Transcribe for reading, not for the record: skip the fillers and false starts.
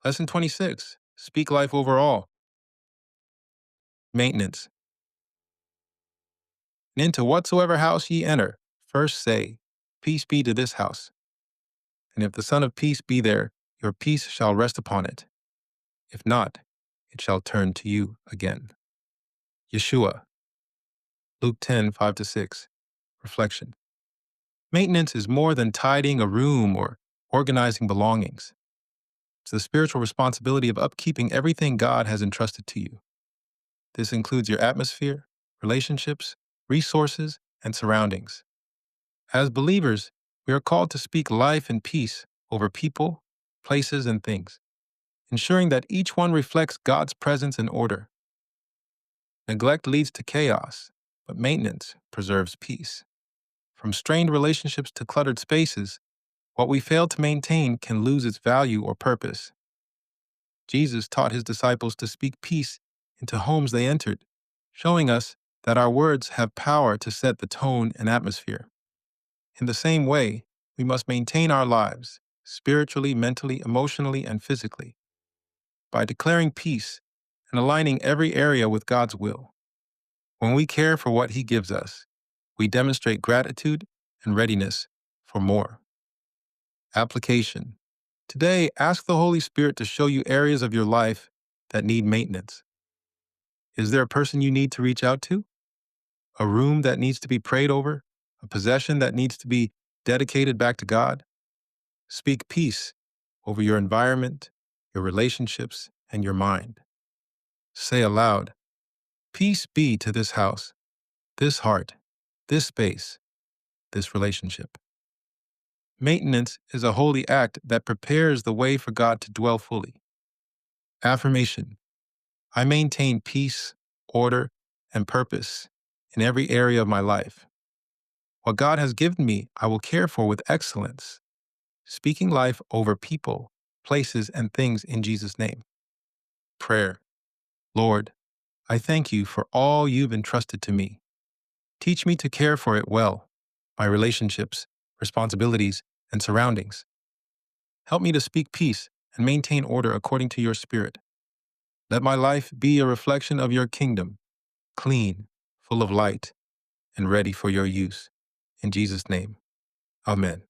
Lesson 26. Speak life overall. Maintenance. And into whatsoever house ye enter, first say, Peace be to this house. And if the Son of Peace be there, your peace shall rest upon it. If not, it shall turn to you again. Yeshua. Luke 10:5-6. Reflection. Maintenance is more than tidying a room or organizing belongings. It's the spiritual responsibility of upkeeping everything God has entrusted to you. This includes your atmosphere, relationships, resources, and surroundings. As believers, we are called to speak life and peace over people, places, and things, ensuring that each one reflects God's presence and order. Neglect leads to chaos, but maintenance preserves peace. From strained relationships to cluttered spaces, what we fail to maintain can lose its value or purpose. Jesus taught his disciples to speak peace into homes they entered, showing us that our words have power to set the tone and atmosphere. In the same way, we must maintain our lives, spiritually, mentally, emotionally, and physically, by declaring peace and aligning every area with God's will. When we care for what He gives us, we demonstrate gratitude and readiness for more. Application. Today, ask the Holy Spirit to show you areas of your life that need maintenance. Is there a person you need to reach out to? A room that needs to be prayed over? A possession that needs to be dedicated back to God? Speak peace over your environment, your relationships, and your mind. Say aloud, Peace be to this house, this heart, this space, this relationship. Maintenance is a holy act that prepares the way for God to dwell fully. Affirmation. I maintain peace, order, and purpose in every area of my life. What God has given me, I will care for with excellence, speaking life over people, places, and things in Jesus' name. Prayer. Lord, I thank you for all you've entrusted to me. Teach me to care for it well, my relationships, responsibilities, and surroundings. Help me to speak peace and maintain order according to your Spirit. Let my life be a reflection of your kingdom, clean, full of light, and ready for your use. In Jesus' name, amen.